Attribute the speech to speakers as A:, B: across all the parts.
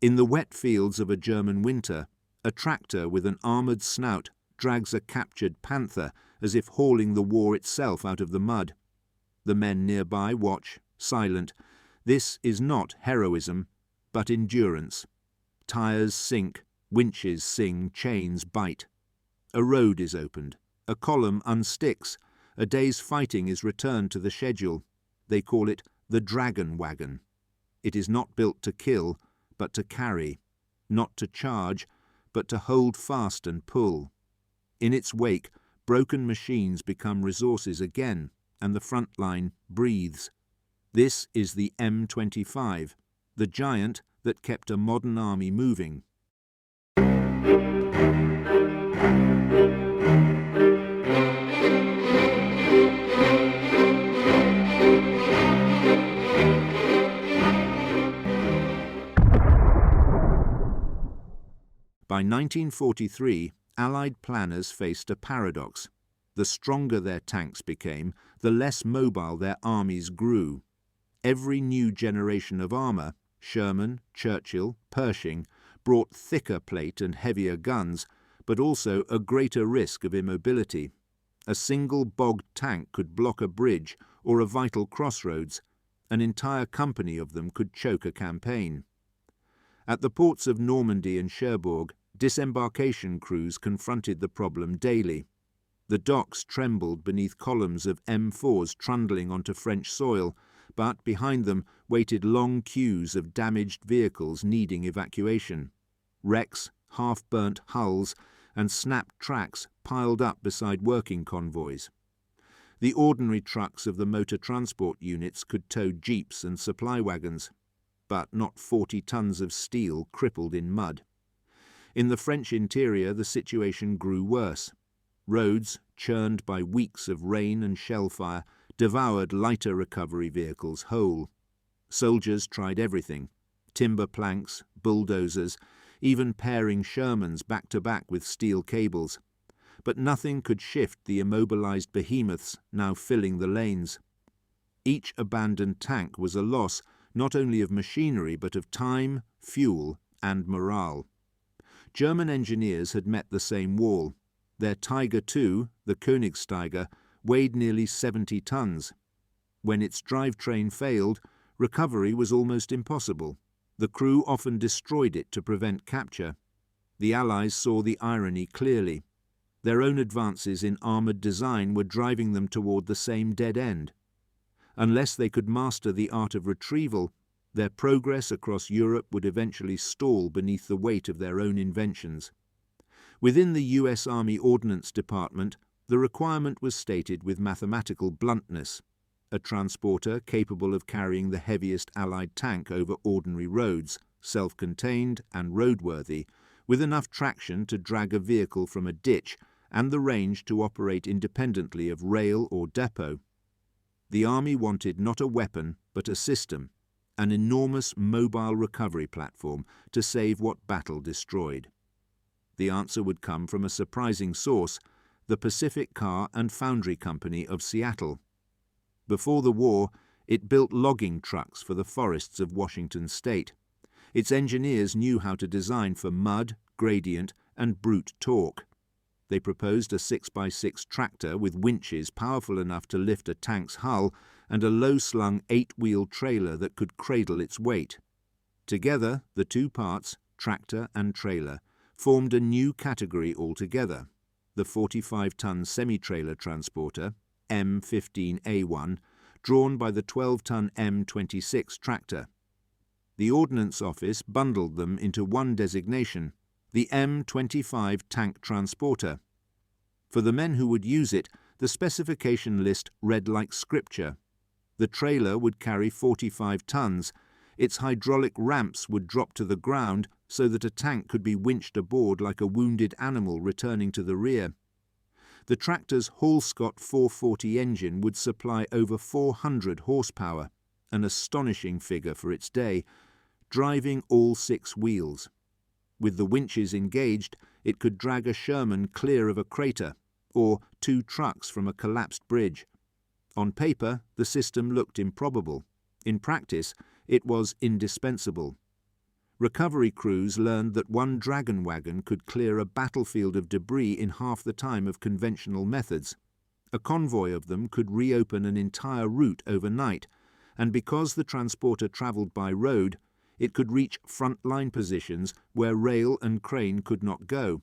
A: In the wet fields of a German winter, a tractor with an armoured snout drags a captured panther as if hauling the war itself out of the mud. The men nearby watch, silent. This is not heroism, but endurance. Tires sink, winches sing, chains bite. A road is opened. A column unsticks. A day's fighting is returned to the schedule. They call it the Dragon Wagon. It is not built to kill, but to carry. Not to charge, but to hold fast and pull. In its wake, broken machines become resources again, and the front line breathes. This is the M25, the giant that kept a modern army moving. By 1943, Allied planners faced a paradox. The stronger their tanks became, the less mobile their armies grew. Every new generation of armour, Sherman, Churchill, Pershing, brought thicker plate and heavier guns, but also a greater risk of immobility. A single bogged tank could block a bridge or a vital crossroads. An entire company of them could choke a campaign. At the ports of Normandy and Cherbourg, disembarkation crews confronted the problem daily. The docks trembled beneath columns of M4s trundling onto French soil, but behind them waited long queues of damaged vehicles needing evacuation. Wrecks, half-burnt hulls, and snapped tracks piled up beside working convoys. The ordinary trucks of the motor transport units could tow jeeps and supply wagons, but not 40 tons of steel crippled in mud. In the French interior, the situation grew worse. Roads, churned by weeks of rain and shell fire, devoured lighter recovery vehicles whole. Soldiers tried everything: timber planks, bulldozers, even pairing Shermans back-to-back with steel cables. But nothing could shift the immobilized behemoths now filling the lanes. Each abandoned tank was a loss not only of machinery but of time, fuel, and morale. German engineers had met the same wall. Their Tiger II, the Königsteiger, weighed nearly 70 tons. When its drivetrain failed, recovery was almost impossible. The crew often destroyed it to prevent capture. The Allies saw the irony clearly. Their own advances in armoured design were driving them toward the same dead end. Unless they could master the art of retrieval, their progress across Europe would eventually stall beneath the weight of their own inventions. Within the US Army Ordnance Department, the requirement was stated with mathematical bluntness: a transporter capable of carrying the heaviest Allied tank over ordinary roads, self-contained and roadworthy, with enough traction to drag a vehicle from a ditch and the range to operate independently of rail or depot. The Army wanted not a weapon, but a system, an enormous mobile recovery platform to save what battle destroyed. The answer would come from a surprising source: the Pacific Car and Foundry Company of Seattle. Before the war, it built logging trucks for the forests of Washington state. Its engineers knew how to design for mud, gradient, and brute torque. They proposed a 6x6 tractor with winches powerful enough to lift a tank's hull and a low-slung 8-wheel trailer that could cradle its weight. Together, the two parts, tractor and trailer, formed a new category altogether: the 45-ton semi-trailer transporter, M15A1, drawn by the 12-ton M26 tractor. The Ordnance Office bundled them into one designation: the M25 Tank Transporter. For the men who would use it, the specification list read like scripture. The trailer would carry 45 tons. Its hydraulic ramps would drop to the ground so that a tank could be winched aboard like a wounded animal returning to the rear. The tractor's Hall-Scott 440 engine would supply over 400 horsepower, an astonishing figure for its day, driving all 6 wheels. With the winches engaged, it could drag a Sherman clear of a crater, or 2 trucks from a collapsed bridge. On paper, the system looked improbable. In practice, it was indispensable. Recovery crews learned that one Dragon Wagon could clear a battlefield of debris in half the time of conventional methods. A convoy of them could reopen an entire route overnight, and because the transporter travelled by road, it could reach front-line positions where rail and crane could not go.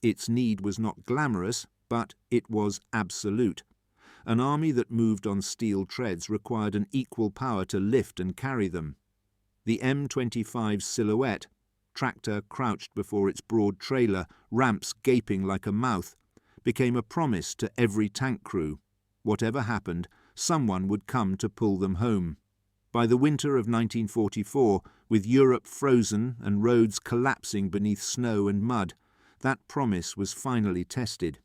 A: Its need was not glamorous, but it was absolute. An army that moved on steel treads required an equal power to lift and carry them. The M25 silhouette, tractor crouched before its broad trailer, ramps gaping like a mouth, became a promise to every tank crew. Whatever happened, someone would come to pull them home. By the winter of 1944, with Europe frozen and roads collapsing beneath snow and mud, that promise was finally tested.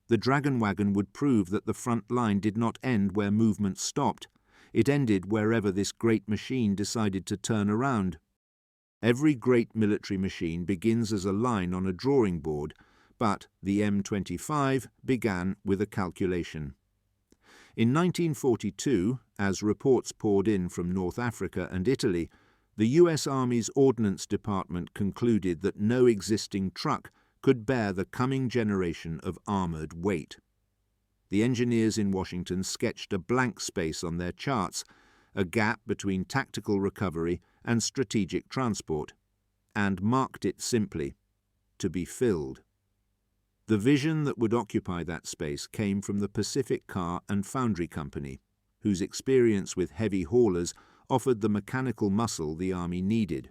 A: The Dragon Wagon would prove that the front line did not end where movement stopped. It ended wherever this great machine decided to turn around. Every great military machine begins as a line on a drawing board, but the M25 began with a calculation. In 1942, as reports poured in from North Africa and Italy, the US Army's Ordnance Department concluded that no existing truck could bear the coming generation of armoured weight. The engineers in Washington sketched a blank space on their charts, a gap between tactical recovery and strategic transport, and marked it simply, to be filled. The vision that would occupy that space came from the Pacific Car and Foundry Company, whose experience with heavy haulers offered the mechanical muscle the Army needed.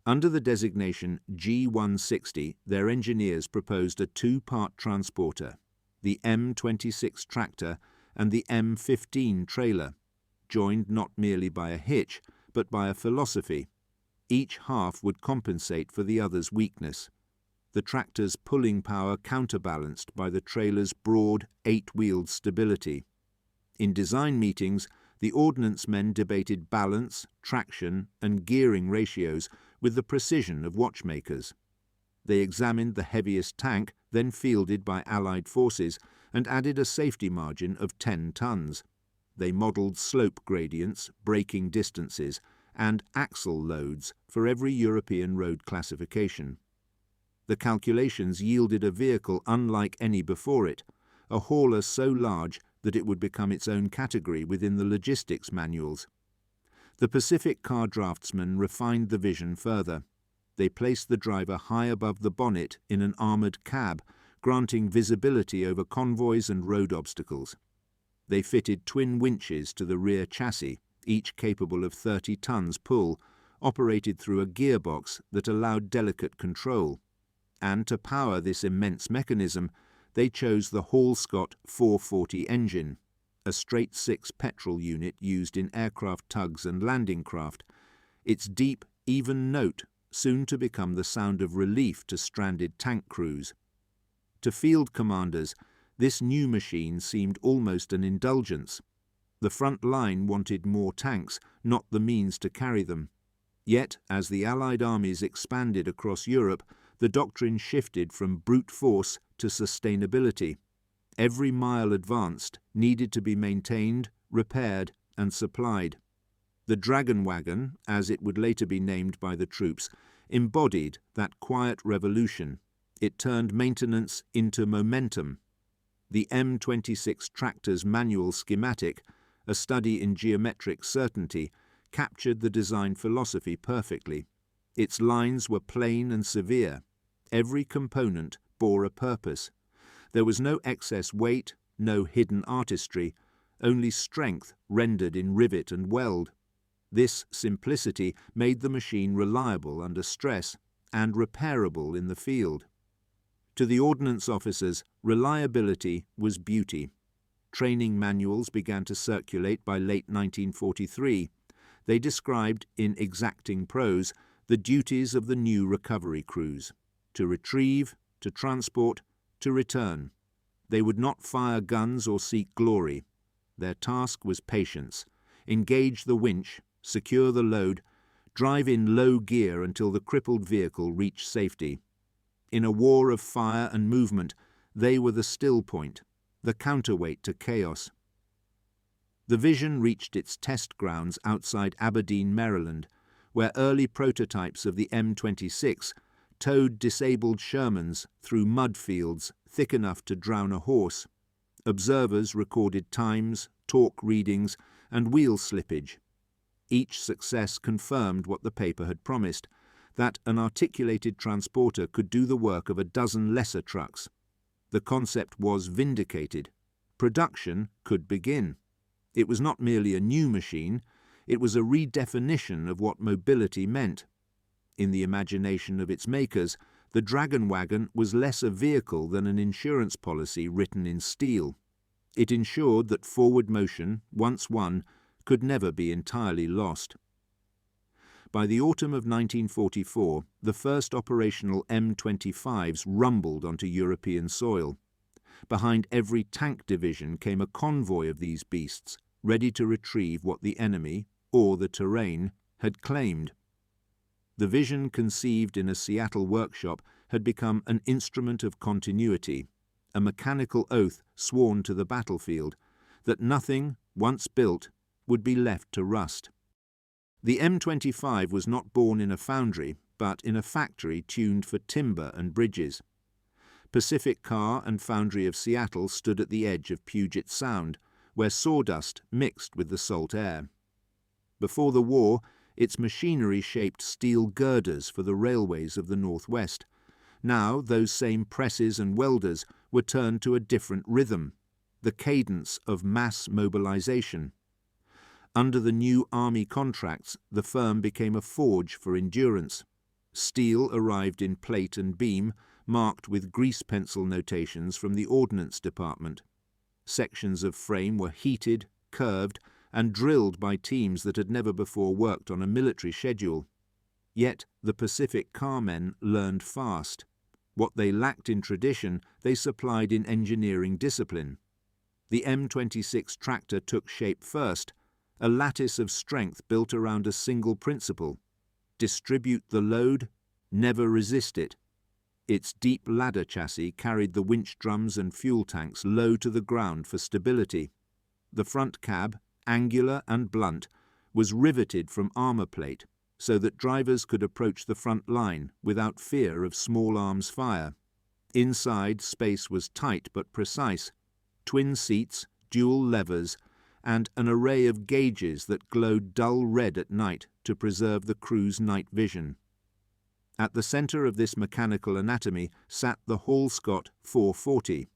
A: Under the designation G160, their engineers proposed a two-part transporter, the M26 tractor and the M15 trailer, joined not merely by a hitch, but by a philosophy. Each half would compensate for the other's weakness. The tractor's pulling power counterbalanced by the trailer's broad, eight-wheeled stability. In design meetings, the ordnance men debated balance, traction, and gearing ratios with the precision of watchmakers. They examined the heaviest tank, then fielded by Allied forces, and added a safety margin of 10 tons. They modelled slope gradients, braking distances, and axle loads for every European road classification. The calculations yielded a vehicle unlike any before it, a hauler so large that it would become its own category within the logistics manuals. The Pacific Car draftsmen refined the vision further. They placed the driver high above the bonnet in an armoured cab, granting visibility over convoys and road obstacles. They fitted twin winches to the rear chassis, each capable of 30 tons pull, operated through a gearbox that allowed delicate control. And to power this immense mechanism, they chose the Hall-Scott 440 engine, a straight-six petrol unit used in aircraft tugs and landing craft, its deep, even note soon to become the sound of relief to stranded tank crews. To field commanders, this new machine seemed almost an indulgence. The front line wanted more tanks, not the means to carry them. Yet, as the Allied armies expanded across Europe, the doctrine shifted from brute force to sustainability. Every mile advanced needed to be maintained, repaired, and supplied. The Dragon Wagon, as it would later be named by the troops, embodied that quiet revolution. It turned maintenance into momentum. The M26 tractor's manual schematic, a study in geometric certainty, captured the design philosophy perfectly. Its lines were plain and severe. Every component bore a purpose. There was no excess weight, no hidden artistry, only strength rendered in rivet and weld. This simplicity made the machine reliable under stress and repairable in the field. To the ordnance officers, reliability was beauty. Training manuals began to circulate by late 1943. They described, in exacting prose, the duties of the new recovery crews: to retrieve, to transport, to return. They would not fire guns or seek glory. Their task was patience. Engage the winch, secure the load, drive in low gear until the crippled vehicle reached safety. In a war of fire and movement, they were the still point, the counterweight to chaos. The vision reached its test grounds outside Aberdeen, Maryland, where early prototypes of the M26 towed disabled Shermans through mud fields thick enough to drown a horse. Observers recorded times, torque readings, and wheel slippage. Each success confirmed what the paper had promised, that an articulated transporter could do the work of a dozen lesser trucks. The concept was vindicated. Production could begin. It was not merely a new machine, it was a redefinition of what mobility meant. In the imagination of its makers, the Dragon Wagon was less a vehicle than an insurance policy written in steel. It ensured that forward motion, once won, could never be entirely lost. By the autumn of 1944, the first operational M25s rumbled onto European soil. Behind every tank division came a convoy of these beasts, ready to retrieve what the enemy, or the terrain, had claimed. The vision conceived in a Seattle workshop had become an instrument of continuity, a mechanical oath sworn to the battlefield, that nothing, once built, would be left to rust. The M25 was not born in a foundry, but in a factory tuned for timber and bridges. Pacific Car and Foundry of Seattle stood at the edge of Puget Sound, where sawdust mixed with the salt air. Before the war, its machinery shaped steel girders for the railways of the Northwest. Now those same presses and welders were turned to a different rhythm, the cadence of mass mobilization. Under the new Army contracts, the firm became a forge for endurance. Steel arrived in plate and beam, marked with grease pencil notations from the Ordnance Department. Sections of frame were heated, curved, and drilled by teams that had never before worked on a military schedule. Yet the Pacific Car men learned fast. What they lacked in tradition, they supplied in engineering discipline. The M26 tractor took shape first, a lattice of strength built around a single principle: distribute the load, never resist it. Its deep ladder chassis carried the winch drums and fuel tanks low to the ground for stability. The front cab, angular and blunt, was riveted from armor plate so that drivers could approach the front line without fear of small arms fire. Inside, space was tight but precise: twin seats, dual levers, and an array of gauges that glowed dull red at night to preserve the crew's night vision. At the center of this mechanical anatomy sat the Hall-Scott 440.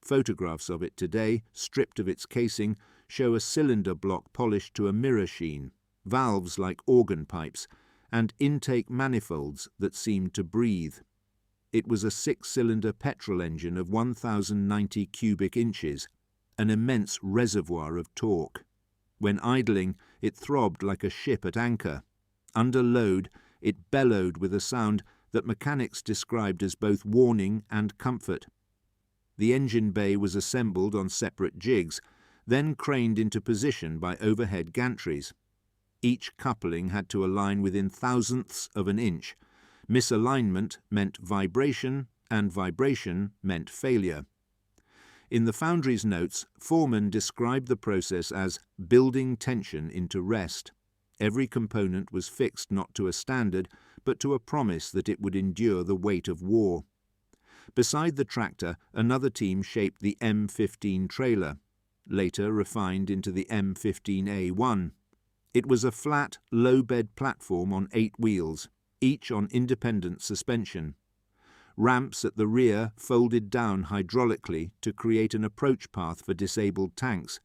A: Photographs of it today, stripped of its casing, show a cylinder block polished to a mirror sheen, valves like organ pipes, and intake manifolds that seemed to breathe. It was a 6-cylinder petrol engine of 1,090 cubic inches, an immense reservoir of torque. When idling, it throbbed like a ship at anchor. Under load, it bellowed with a sound that mechanics described as both warning and comfort. The engine bay was assembled on separate jigs, then craned into position by overhead gantries. Each coupling had to align within thousandths of an inch. Misalignment meant vibration, and vibration meant failure. In the foundry's notes, Foreman described the process as building tension into rest. Every component was fixed not to a standard, but to a promise that it would endure the weight of war. Beside the tractor, another team shaped the M15 trailer, later refined into the M15A1. It was a flat, low-bed platform on 8 wheels, each on independent suspension. Ramps at the rear folded down hydraulically to create an approach path for disabled tanks.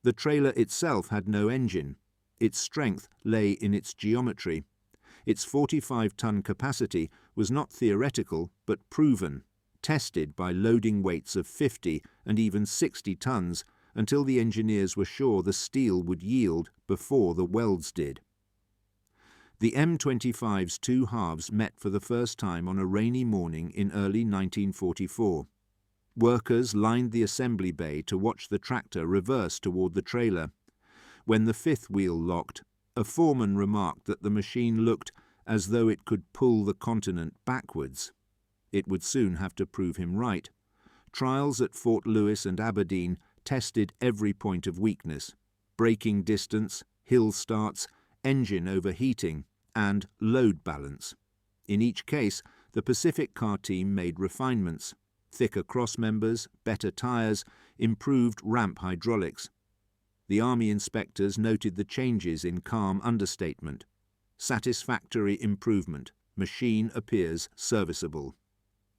A: The trailer itself had no engine. Its strength lay in its geometry. Its 45-ton capacity was not theoretical but proven, tested by loading weights of 50 and even 60 tons until the engineers were sure the steel would yield before the welds did. The M25's two halves met for the first time on a rainy morning in early 1944. Workers lined the assembly bay to watch the tractor reverse toward the trailer. When the fifth wheel locked, a foreman remarked that the machine looked as though it could pull the continent backwards. It would soon have to prove him right. Trials at Fort Lewis and Aberdeen tested every point of weakness: braking distance, hill starts, engine overheating, and load balance. In each case, the Pacific Car team made refinements: thicker crossmembers, better tyres, improved ramp hydraulics. The Army inspectors noted the changes in calm understatement. Satisfactory improvement. Machine appears serviceable.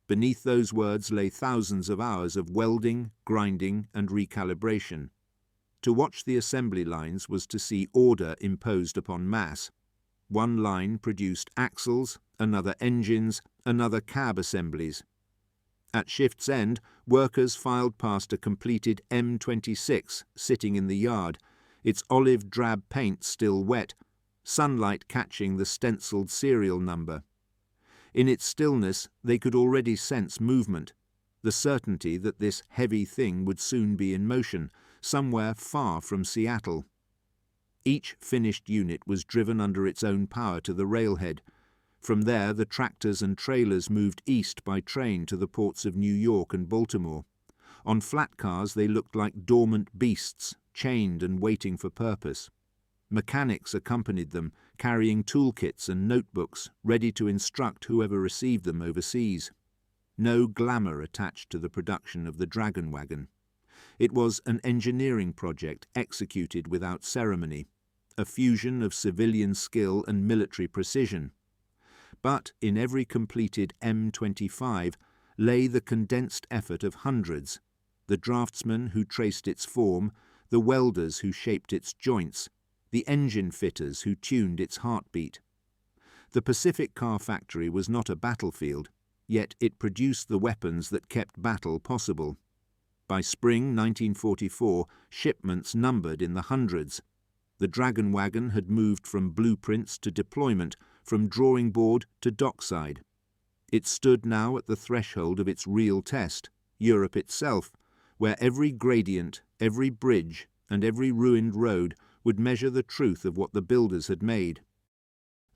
A: Beneath those words lay thousands of hours of welding, grinding, and recalibration. To watch the assembly lines was to see order imposed upon mass. One line produced axles, another engines, another cab assemblies. At shift's end, workers filed past a completed M26 sitting in the yard, its olive drab paint still wet, sunlight catching the stenciled serial number. In its stillness, they could already sense movement, the certainty that this heavy thing would soon be in motion, somewhere far from Seattle. Each finished unit was driven under its own power to the railhead. From there, the tractors and trailers moved east by train to the ports of New York and Baltimore. On flat cars, they looked like dormant beasts, chained and waiting for purpose. Mechanics accompanied them, carrying toolkits and notebooks, ready to instruct whoever received them overseas. No glamour attached to the production of the Dragon Wagon. It was an engineering project executed without ceremony, a fusion of civilian skill and military precision. But in every completed M25 lay the condensed effort of hundreds, the draftsmen who traced its form, the welders who shaped its joints, the engine fitters who tuned its heartbeat. The Pacific Car factory was not a battlefield, yet it produced the weapons that kept battle possible. By spring 1944, shipments numbered in the hundreds. The Dragon Wagon had moved from blueprints to deployment, from drawing board to dockside. It stood now at the threshold of its real test, Europe itself, where every gradient, every bridge, and every ruined road would measure the truth of what the builders had made.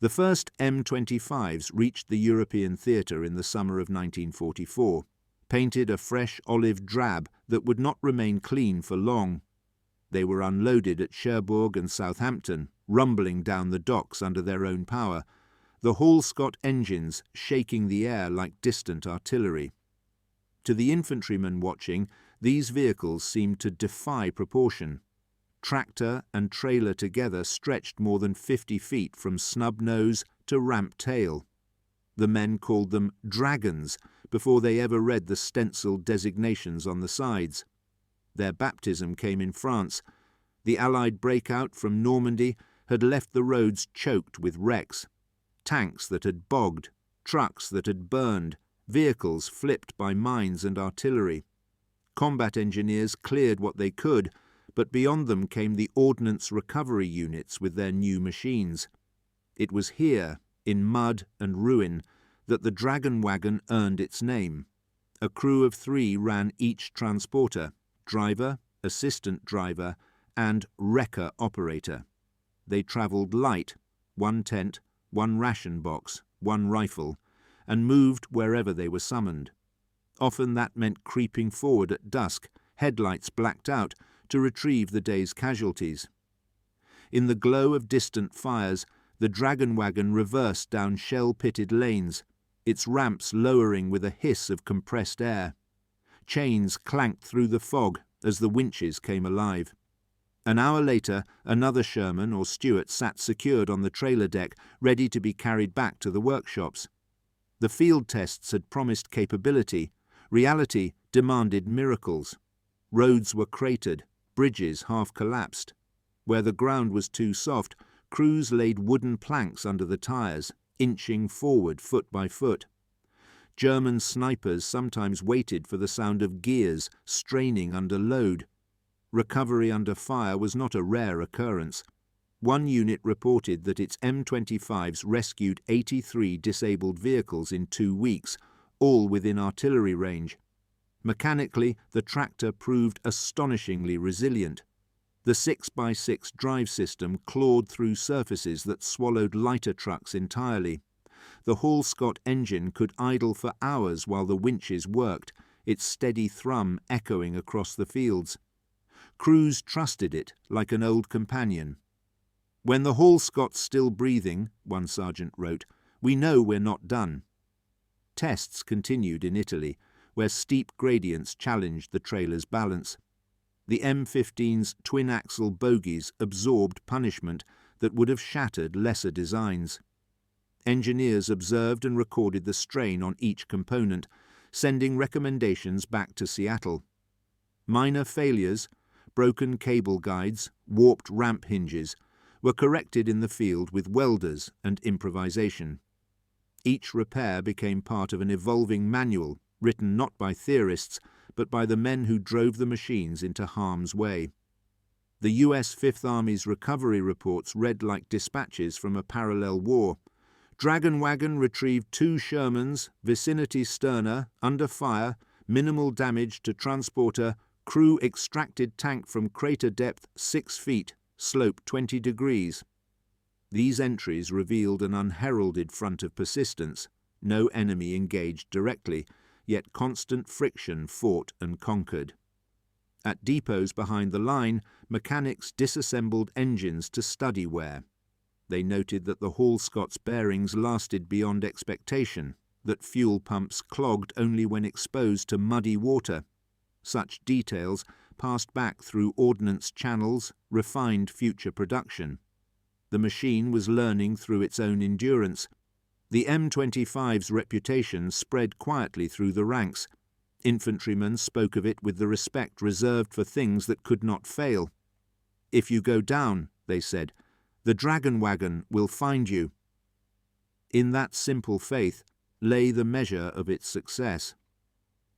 A: The first M25s reached the European theatre in the summer of 1944, painted a fresh olive drab that would not remain clean for long. They were unloaded at Cherbourg and Southampton, rumbling down the docks under their own power, the Hall-Scott engines shaking the air like distant artillery. To the infantrymen watching, these vehicles seemed to defy proportion. Tractor and trailer together stretched more than 50 feet from snub nose to ramp tail. The men called them dragons before they ever read the stenciled designations on the sides. Their baptism came in France. The Allied breakout from Normandy had left the roads choked with wrecks. Tanks that had bogged, trucks that had burned, vehicles flipped by mines and artillery. Combat engineers cleared what they could, but beyond them came the ordnance recovery units with their new machines. It was here, in mud and ruin, that the Dragon Wagon earned its name. A crew of 3 ran each transporter: driver, assistant driver, and wrecker operator. They travelled light, 1 tent, 1 ration box, 1 rifle, and moved wherever they were summoned. Often that meant creeping forward at dusk, headlights blacked out, to retrieve the day's casualties. In the glow of distant fires, the Dragon Wagon reversed down shell-pitted lanes, its ramps lowering with a hiss of compressed air. Chains clanked through the fog as the winches came alive. An hour later, another Sherman or Stuart sat secured on the trailer deck, ready to be carried back to the workshops. The field tests had promised capability. Reality demanded miracles. Roads were cratered, bridges half collapsed. Where the ground was too soft, crews laid wooden planks under the tyres, inching forward foot by foot. German snipers sometimes waited for the sound of gears straining under load. Recovery under fire was not a rare occurrence. One unit reported that its M25s rescued 83 disabled vehicles in 2 weeks, all within artillery range. Mechanically, the tractor proved astonishingly resilient. The 6x6 drive system clawed through surfaces that swallowed lighter trucks entirely. The Hall-Scott engine could idle for hours while the winches worked, its steady thrum echoing across the fields. Crews trusted it like an old companion. "When the Hall-Scott's still breathing," one sergeant wrote, "we know we're not done." Tests continued in Italy, where steep gradients challenged the trailer's balance. The M15's twin-axle bogies absorbed punishment that would have shattered lesser designs. Engineers observed and recorded the strain on each component, sending recommendations back to Seattle. Minor failures, broken cable guides, warped ramp hinges, were corrected in the field with welders and improvisation. Each repair became part of an evolving manual written not by theorists, but by the men who drove the machines into harm's way. The US Fifth Army's recovery reports read like dispatches from a parallel war. Dragon Wagon retrieved 2 Shermans, vicinity sterner, under fire, minimal damage to transporter, crew extracted tank from crater depth 6 feet, slope 20 degrees. These entries revealed an unheralded front of persistence, no enemy engaged directly, yet constant friction fought and conquered. At depots behind the line, mechanics disassembled engines to study wear. They noted that the Hall-Scott's bearings lasted beyond expectation, that fuel pumps clogged only when exposed to muddy water. Such details passed back through ordnance channels, refined future production. The machine was learning through its own endurance. The M25's reputation spread quietly through the ranks. Infantrymen spoke of it with the respect reserved for things that could not fail. "If you go down," they said, "the Dragon Wagon will find you." In that simple faith lay the measure of its success.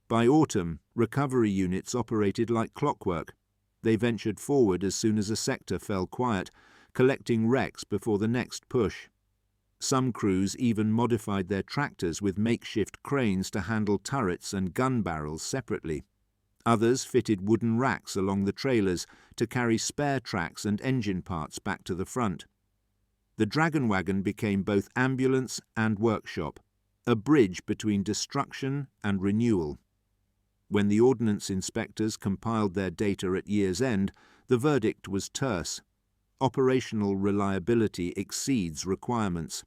A: By autumn, recovery units operated like clockwork. They ventured forward as soon as a sector fell quiet, collecting wrecks before the next push. Some crews even modified their tractors with makeshift cranes to handle turrets and gun barrels separately. Others fitted wooden racks along the trailers to carry spare tracks and engine parts back to the front. The Dragon Wagon became both ambulance and workshop, a bridge between destruction and renewal. When the ordnance inspectors compiled their data at year's end, the verdict was terse. Operational reliability exceeds requirements.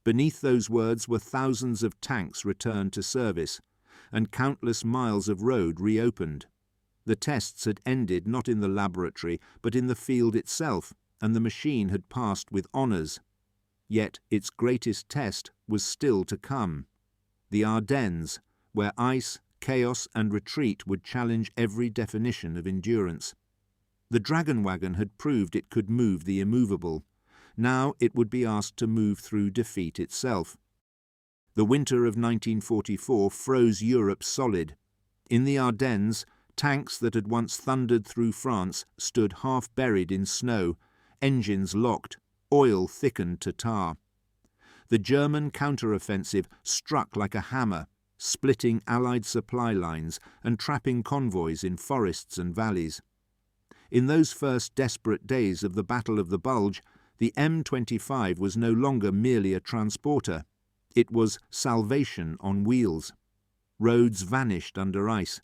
A: Beneath those words were thousands of tanks returned to service, and countless miles of road reopened. The tests had ended not in the laboratory, but in the field itself, and the machine had passed with honours. Yet its greatest test was still to come. The Ardennes, where ice, chaos and retreat would challenge every definition of endurance. The Dragon Wagon had proved it could move the immovable. Now it would be asked to move through defeat itself. The winter of 1944 froze Europe solid. In the Ardennes, tanks that had once thundered through France stood half buried in snow, engines locked, oil thickened to tar. The German counteroffensive struck like a hammer, splitting Allied supply lines and trapping convoys in forests and valleys. In those first desperate days of the Battle of the Bulge, the M25 was no longer merely a transporter. It was salvation on wheels. Roads vanished under ice.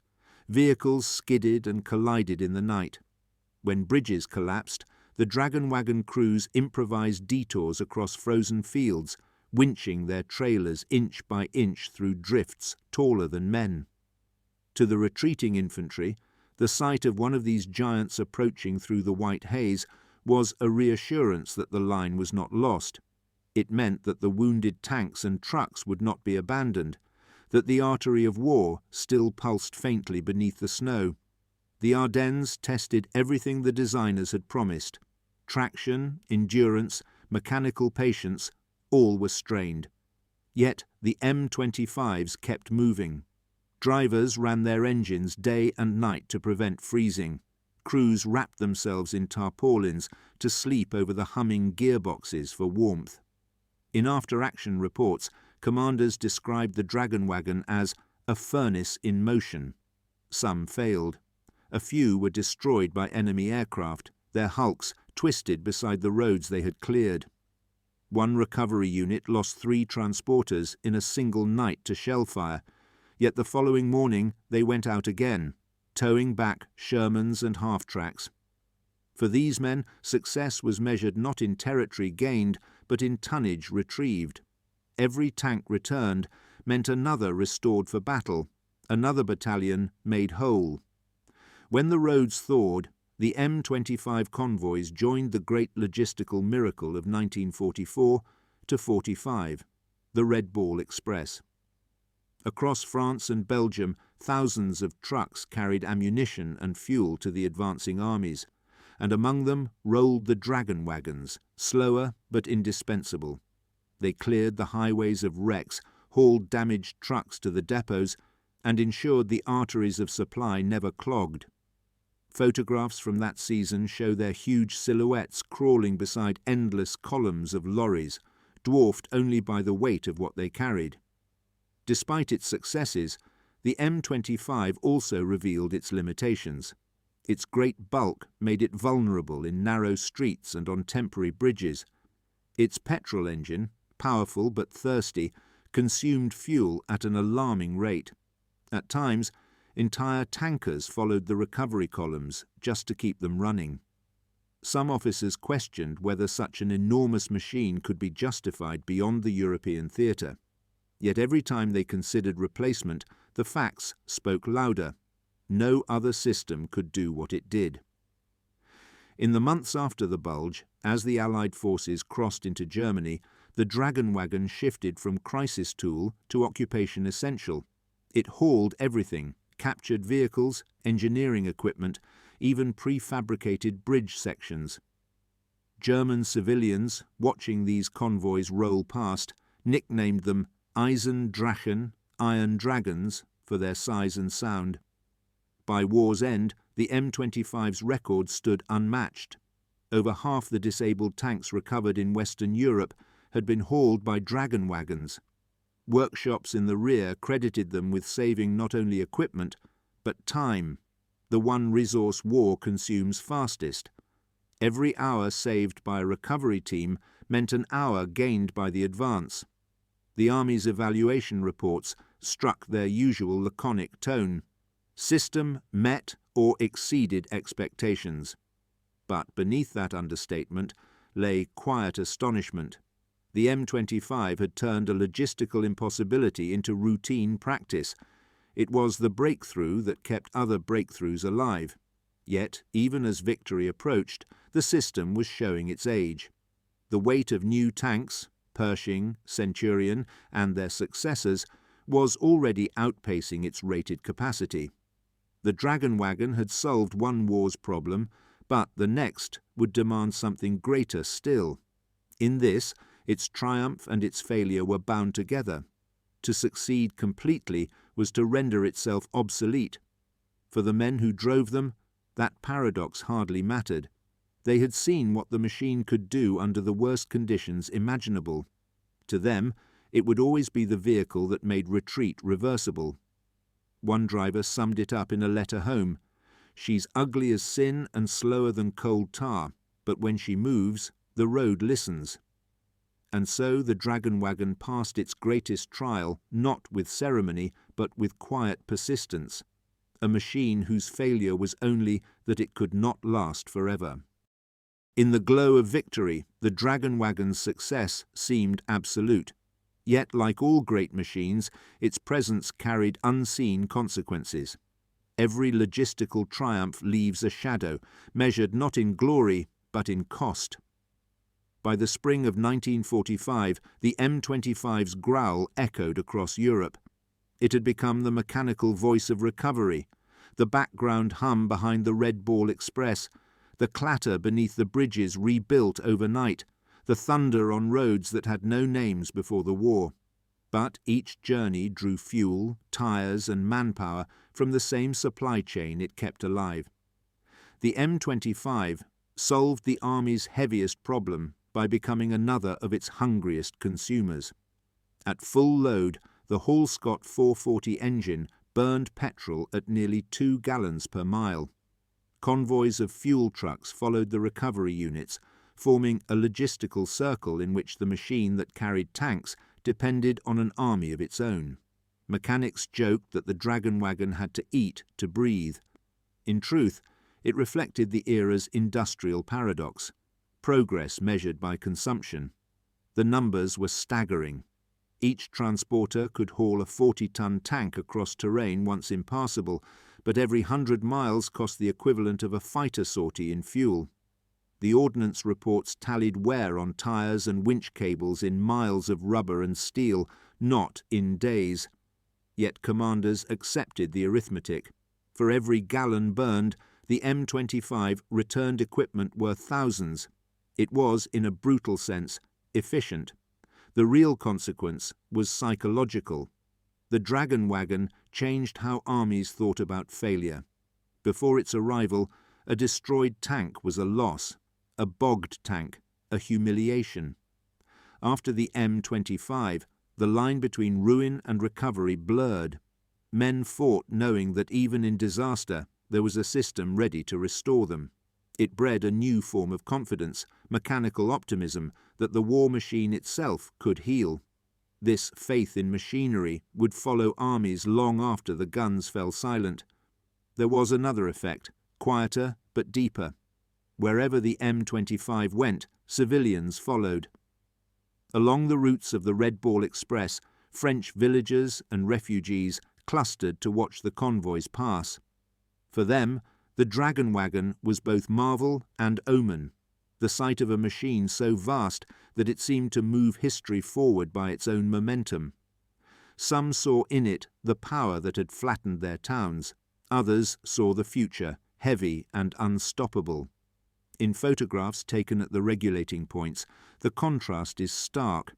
A: Vehicles skidded and collided in the night. When bridges collapsed, the Dragon Wagon crews improvised detours across frozen fields, winching their trailers inch by inch through drifts taller than men. To the retreating infantry, the sight of one of these giants approaching through the white haze was a reassurance that the line was not lost. It meant that the wounded tanks and trucks would not be abandoned, that the artery of war still pulsed faintly beneath the snow. The Ardennes tested everything the designers had promised. Traction, endurance, mechanical patience, all were strained. Yet the M25s kept moving. Drivers ran their engines day and night to prevent freezing. Crews wrapped themselves in tarpaulins to sleep over the humming gearboxes for warmth. In after-action reports, commanders described the Dragon Wagon as a furnace in motion. Some failed. A few were destroyed by enemy aircraft, their hulks twisted beside the roads they had cleared. One recovery unit lost 3 transporters in a single night to shell fire, yet the following morning they went out again, towing back Shermans and half-tracks. For these men, success was measured not in territory gained, but in tonnage retrieved. Every tank returned meant another restored for battle, another battalion made whole. When the roads thawed, the M25 convoys joined the great logistical miracle of 1944 to 45, the Red Ball Express. Across France and Belgium, thousands of trucks carried ammunition and fuel to the advancing armies, and among them rolled the Dragon Wagons, slower but indispensable. They cleared the highways of wrecks, hauled damaged trucks to the depots, and ensured the arteries of supply never clogged. Photographs from that season show their huge silhouettes crawling beside endless columns of lorries, dwarfed only by the weight of what they carried. Despite its successes, the M25 also revealed its limitations. Its great bulk made it vulnerable in narrow streets and on temporary bridges. Its petrol engine, powerful but thirsty, consumed fuel at an alarming rate. At times, entire tankers followed the recovery columns just to keep them running. Some officers questioned whether such an enormous machine could be justified beyond the European theatre. Yet every time they considered replacement, the facts spoke louder. No other system could do what it did. In the months after the bulge, as the Allied forces crossed into Germany, the Dragon Wagon shifted from crisis tool to occupation essential. It hauled everything, captured vehicles, engineering equipment, even prefabricated bridge sections. German civilians, watching these convoys roll past, nicknamed them Eisendrachen, Iron Dragons, for their size and sound. By war's end, the M25's record stood unmatched. Over half the disabled tanks recovered in Western Europe had been hauled by Dragon Wagons. Workshops in the rear credited them with saving not only equipment, but time, the one resource war consumes fastest. Every hour saved by a recovery team meant an hour gained by the advance. The Army's evaluation reports struck their usual laconic tone. System met or exceeded expectations. But beneath that understatement lay quiet astonishment. The M25 had turned a logistical impossibility into routine practice. It was the breakthrough that kept other breakthroughs alive. Yet, even as victory approached, the system was showing its age. The weight of new tanks, Pershing, Centurion, and their successors, was already outpacing its rated capacity. The Dragon Wagon had solved one war's problem, but the next would demand something greater still. In this, its triumph and its failure were bound together. To succeed completely was to render itself obsolete. For the men who drove them, that paradox hardly mattered. They had seen what the machine could do under the worst conditions imaginable. To them, it would always be the vehicle that made retreat reversible. One driver summed it up in a letter home. "She's ugly as sin and slower than cold tar, but when she moves, the road listens." And so the Dragon Wagon passed its greatest trial, not with ceremony, but with quiet persistence. A machine whose failure was only that it could not last forever. In the glow of victory, the Dragon Wagon's success seemed absolute. Yet, like all great machines, its presence carried unseen consequences. Every logistical triumph leaves a shadow, measured not in glory, but in cost. By the spring of 1945, the M25's growl echoed across Europe. It had become the mechanical voice of recovery, the background hum behind the Red Ball Express, the clatter beneath the bridges rebuilt overnight, the thunder on roads that had no names before the war. But each journey drew fuel, tires, and manpower from the same supply chain it kept alive. The M25 solved the Army's heaviest problem by becoming another of its hungriest consumers. At full load, the Hall-Scott 440 engine burned petrol at nearly 2 gallons per mile. Convoys of fuel trucks followed the recovery units, forming a logistical circle in which the machine that carried tanks depended on an army of its own. Mechanics joked that the Dragon Wagon had to eat to breathe. In truth, It reflected the era's industrial paradox, progress measured by consumption. The numbers were staggering. Each transporter could haul a 40-ton tank across terrain once impassable, but every 100 miles cost the equivalent of a fighter sortie in fuel. The ordnance reports tallied wear on tyres and winch cables in miles of rubber and steel, not in days. Yet commanders accepted the arithmetic. For every gallon burned, the M25 returned equipment worth thousands. It was, in a brutal sense, efficient. The real consequence was psychological. The Dragon Wagon changed how armies thought about failure. Before its arrival, a destroyed tank was a loss, a bogged tank, a humiliation. After the M25, the line between ruin and recovery blurred. Men fought knowing that even in disaster, there was a system ready to restore them. It bred a new form of confidence, mechanical optimism, that the war machine itself could heal. This faith in machinery would follow armies long after the guns fell silent. There was another effect, quieter but deeper. Wherever the M25 went, civilians followed. Along the routes of the Red Ball Express, French villagers and refugees clustered to watch the convoys pass. For them, the Dragon Wagon was both marvel and omen, the sight of a machine so vast that it seemed to move history forward by its own momentum. Some saw in it the power that had flattened their towns. Others saw the future, heavy and unstoppable. In photographs taken at the regulating points, the contrast is stark.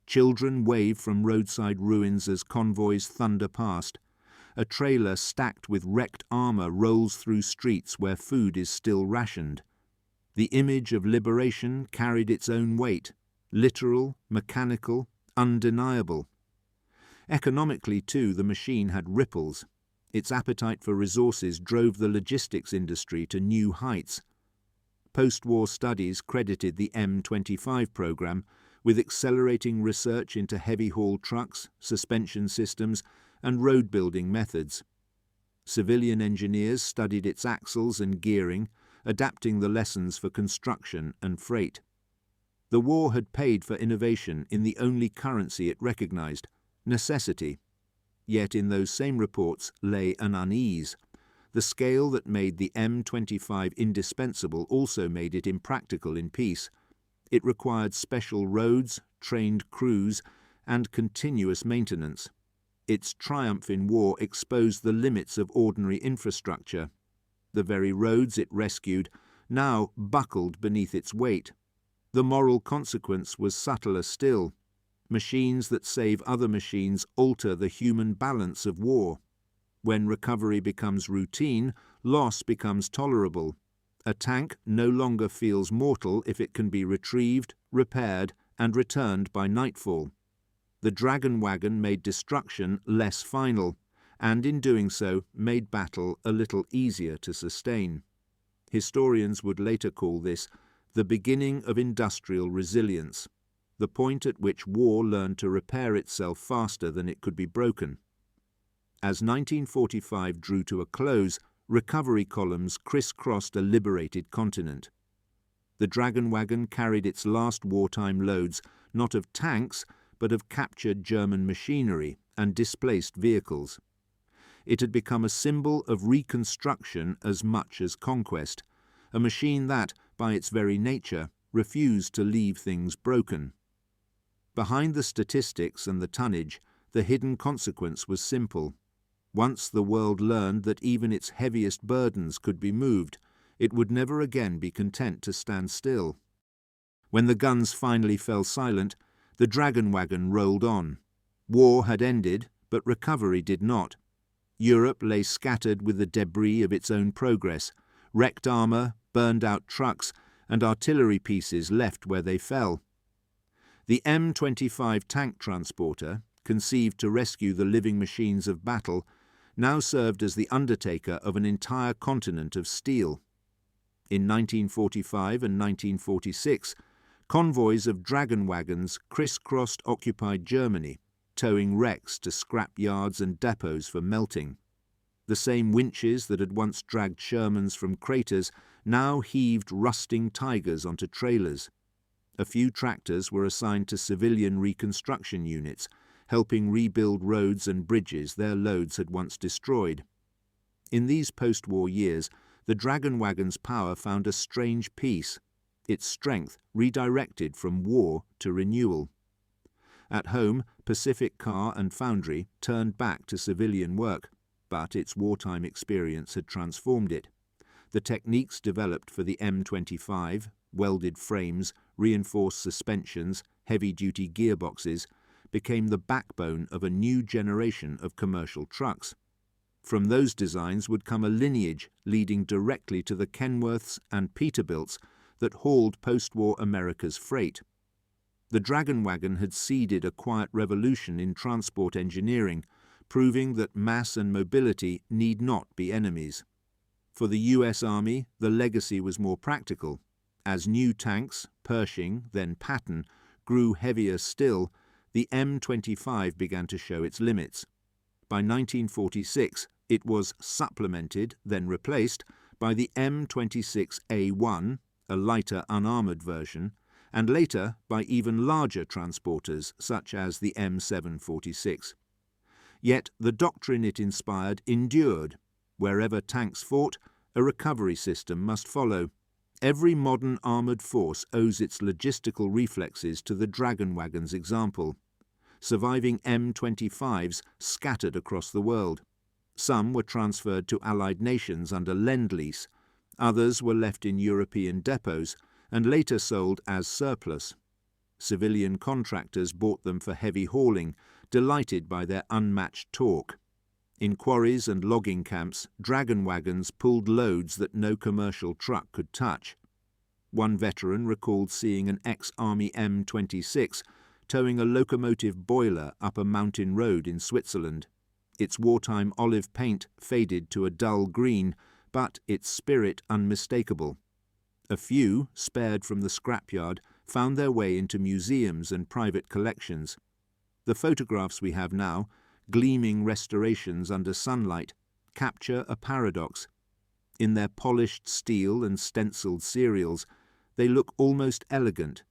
A: Children wave from roadside ruins as convoys thunder past. A trailer stacked with wrecked armour rolls through streets where food is still rationed. The image of liberation carried its own weight, literal, mechanical, undeniable. Economically, too, the machine had ripples. Its appetite for resources drove the logistics industry to new heights. Post-war studies credited the M25 program with accelerating research into heavy-haul trucks, suspension systems, and road-building methods. Civilian engineers studied its axles and gearing, adapting the lessons for construction and freight. The war had paid for innovation in the only currency it recognized, necessity. Yet in those same reports lay an unease. The scale that made the M25 indispensable also made it impractical in peace. It required special roads, trained crews, and continuous maintenance. Its triumph in war exposed the limits of ordinary infrastructure. The very roads it rescued now buckled beneath its weight. The moral consequence was subtler still. Machines that save other machines alter the human balance of war. When recovery becomes routine, loss becomes tolerable. A tank no longer feels mortal if it can be retrieved, repaired, and returned by nightfall. The Dragon Wagon made destruction less final, and in doing so made battle a little easier to sustain. Historians would later call this the beginning of industrial resilience, the point at which war learned to repair itself faster than it could be broken. As 1945 drew to a close, recovery columns crisscrossed a liberated continent. The Dragon Wagon carried its last wartime loads not of tanks, but of captured German machinery and displaced vehicles. It had become a symbol of reconstruction as much as conquest, a machine that, by its very nature, refused to leave things broken. Behind the statistics and the tonnage, the hidden consequence was simple. Once the world learned that even its heaviest burdens could be moved, it would never again be content to stand still. When the guns finally fell silent, the Dragon Wagon rolled on. War had ended, but recovery did not. Europe lay scattered with the debris of its own progress, wrecked armour, burned-out trucks, and artillery pieces left where they fell. The M25 Tank Transporter, conceived to rescue the living machines of battle, now served as the undertaker of an entire continent of steel. In 1945 and 1946, convoys of Dragon Wagons crisscrossed occupied Germany, towing wrecks to scrap yards and depots for melting. The same winches that had once dragged Shermans from craters now heaved rusting Tigers onto trailers. A few tractors were assigned to civilian reconstruction units, helping rebuild roads and bridges their loads had once destroyed. In these post-war years, the Dragon Wagon's power found a strange peace, its strength redirected from war to renewal. At home, Pacific Car and Foundry turned back to civilian work, but its wartime experience had transformed it. The techniques developed for the M25, welded frames, reinforced suspensions, heavy-duty gearboxes, became the backbone of a new generation of commercial trucks. From those designs would come a lineage leading directly to the Kenworths and Peterbilts that hauled post-war America's freight. The Dragon Wagon had seeded a quiet revolution in transport engineering, proving that mass and mobility need not be enemies. For the US Army, the legacy was more practical. As new tanks, Pershing, then Patton, grew heavier still, the M25 began to show its limits. By 1946, it was supplemented, then replaced, by the M26A1, a lighter unarmoured version, and later by even larger transporters such as the M746. Yet the doctrine it inspired endured. Wherever tanks fought, a recovery system must follow. Every modern armoured force owes its logistical reflexes to the Dragon Wagon's example. Surviving M25s scattered across the world. Some were transferred to Allied nations under Lend-Lease. Others were left in European depots and later sold as surplus. Civilian contractors bought them for heavy hauling, delighted by their unmatched torque. In quarries and logging camps, Dragon Wagons pulled loads that no commercial truck could touch. One veteran recalled seeing an ex-Army M26 towing a locomotive boiler up a mountain road in Switzerland. Its wartime olive paint faded to a dull green, but its spirit unmistakable. A few, spared from the scrapyard, found their way into museums and private collections. The photographs we have now, gleaming restorations under sunlight, capture a paradox. In their polished steel and stenciled serials, they look almost elegant.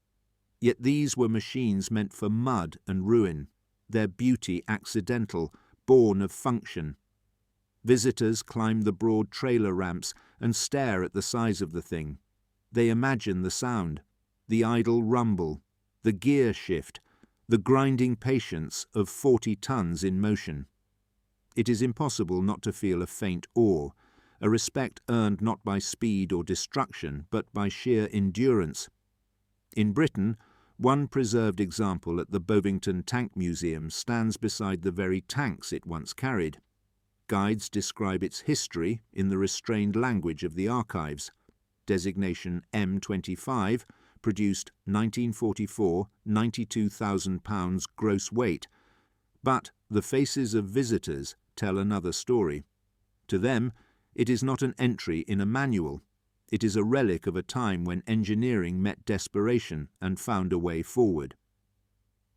A: Yet these were machines meant for mud and ruin, their beauty accidental, born of function. Visitors climb the broad trailer ramps and stare at the size of the thing. They imagine the sound, the idle rumble, the gear shift, the grinding patience of 40 tons in motion. It is impossible not to feel a faint awe, a respect earned not by speed or destruction, but by sheer endurance. In Britain, one preserved example at the Bovington Tank Museum stands beside the very tanks it once carried. Guides describe its history in the restrained language of the archives. Designation M25, produced 1944, 92,000 pounds gross weight. But the faces of visitors tell another story. To them, it is not an entry in a manual. It is a relic of a time when engineering met desperation and found a way forward.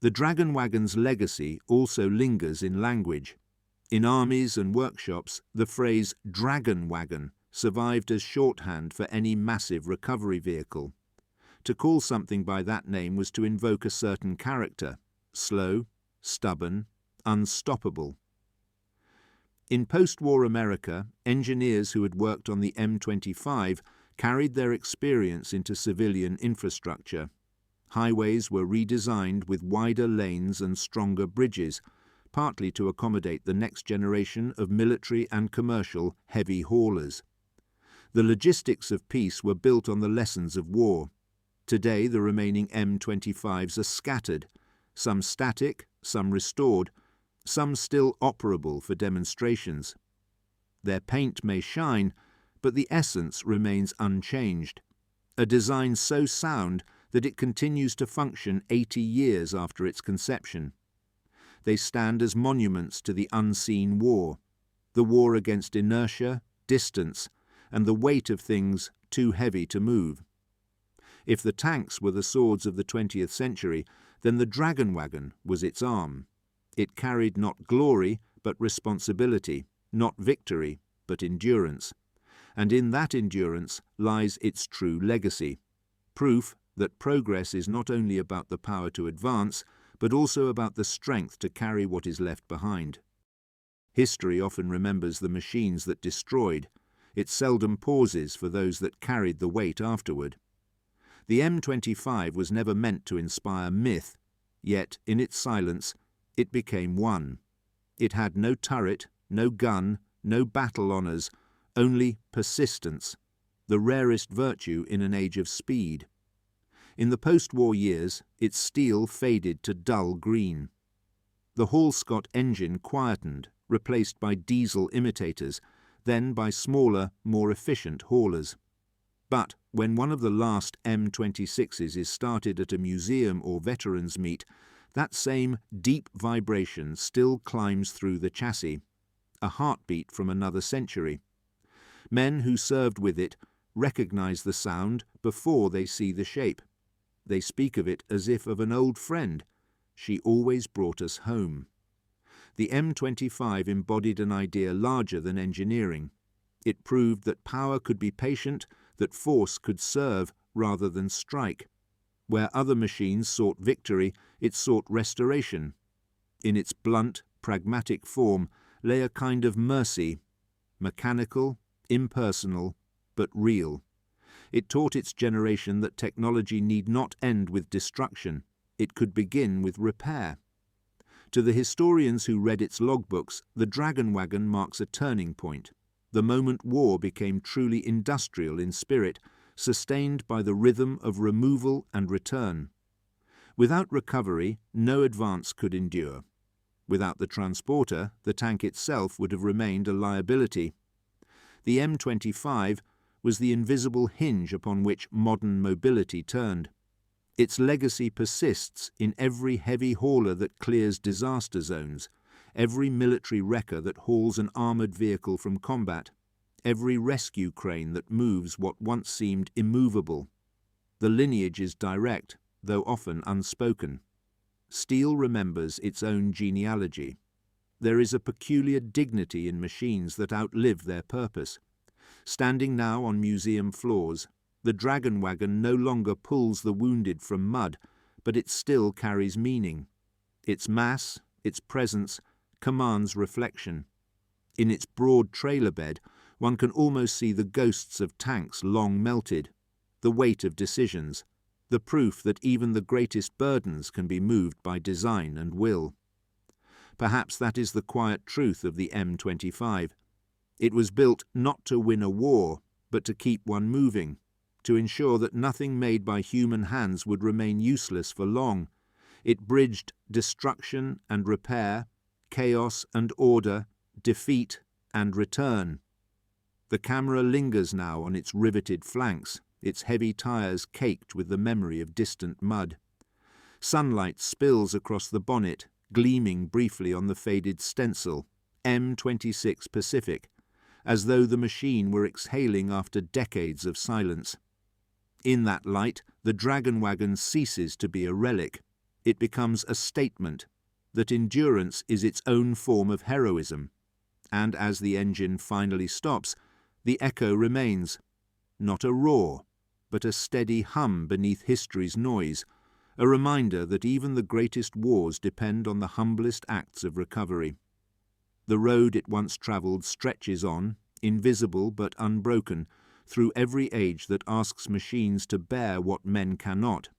A: The Dragon Wagon's legacy also lingers in language. In armies and workshops, the phrase Dragon Wagon survived as shorthand for any massive recovery vehicle. To call something by that name was to invoke a certain character, slow, stubborn, unstoppable. In post-war America, engineers who had worked on the M25 carried their experience into civilian infrastructure. Highways were redesigned with wider lanes and stronger bridges, partly to accommodate the next generation of military and commercial heavy haulers. The logistics of peace were built on the lessons of war. Today the remaining M25s are scattered, some static, some restored, some still operable for demonstrations. Their paint may shine, but the essence remains unchanged, a design so sound that it continues to function 80 years after its conception. They stand as monuments to the unseen war, the war against inertia, distance, and the weight of things too heavy to move. If the tanks were the swords of the 20th century, then the Dragon Wagon was its arm. It carried not glory, but responsibility, not victory, but endurance. And in that endurance lies its true legacy, proof that progress is not only about the power to advance, but also about the strength to carry what is left behind. History often remembers the machines that destroyed. It seldom pauses for those that carried the weight afterward. The M25 was never meant to inspire myth, yet in its silence it became one. It had no turret, no gun, no battle honours, only persistence, the rarest virtue in an age of speed. In the post-war years, its steel faded to dull green. The Hall-Scott engine quietened, replaced by diesel imitators, then by smaller, more efficient haulers. But when one of the last M26s is started at a museum or veterans' meet, that same deep vibration still climbs through the chassis, a heartbeat from another century. Men who served with it recognize the sound before they see the shape. They speak of it as if of an old friend. She always brought us home. The M25 embodied an idea larger than engineering. It proved that power could be patient, that force could serve rather than strike. Where other machines sought victory, it sought restoration. In its blunt, pragmatic form lay a kind of mercy, mechanical, impersonal, but real. It taught its generation that technology need not end with destruction. It could begin with repair. To the historians who read its logbooks, the Dragon Wagon marks a turning point, the moment war became truly industrial in spirit, sustained by the rhythm of removal and return. Without recovery, no advance could endure. Without the transporter, the tank itself would have remained a liability. The M25 was the invisible hinge upon which modern mobility turned. Its legacy persists in every heavy hauler that clears disaster zones, every military wrecker that hauls an armoured vehicle from combat, every rescue crane that moves what once seemed immovable. The lineage is direct, though often unspoken. Steel remembers its own genealogy. There is a peculiar dignity in machines that outlive their purpose. Standing now on museum floors, the Dragon Wagon no longer pulls the wounded from mud, but it still carries meaning. Its mass, its presence, commands reflection. In its broad trailer bed, one can almost see the ghosts of tanks long melted, the weight of decisions, the proof that even the greatest burdens can be moved by design and will. Perhaps that is the quiet truth of the M25. It was built not to win a war, but to keep one moving, to ensure that nothing made by human hands would remain useless for long. It bridged destruction and repair, chaos and order, defeat and return. The camera lingers now on its riveted flanks, its heavy tyres caked with the memory of distant mud. Sunlight spills across the bonnet, gleaming briefly on the faded stencil, M26 Pacific, as though the machine were exhaling after decades of silence. In that light, the Dragon Wagon ceases to be a relic. It becomes a statement that endurance is its own form of heroism. And as the engine finally stops, the echo remains, not a roar, but a steady hum beneath history's noise, a reminder that even the greatest wars depend on the humblest acts of recovery. The road it once travelled stretches on, invisible but unbroken, through every age that asks machines to bear what men cannot.